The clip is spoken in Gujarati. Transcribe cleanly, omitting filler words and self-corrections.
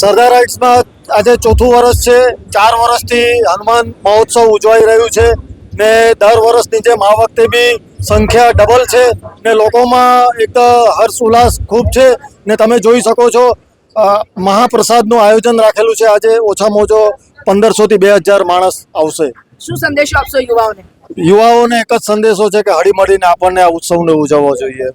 સરદાર રાઇટ્સમાં આજે ચોથું વર્ષ છે. 4 વર્ષથી હનુમાન મહોત્સવ ઉજવાઈ રહ્યું છે ને દર વર્ષની જેમ આ વખતે બી સંખ્યા ડબલ છે ને લોકોમાં એક હર્ષ ઉલ્લાસ ખૂબ છે ને તમે જોઈ શકો છો મહાપ્રસાદનું આયોજન રાખેલું છે. આજે ઓછામાં ઓછો 1500 થી 2000 માણસ આવશે. શું સંદેશો આપશો યુવાઓને? યુવાઓને એક જ સંદેશો છે કે હળીમળીને આપણને આ ઉત્સવને ઉજવવો જોઈએ.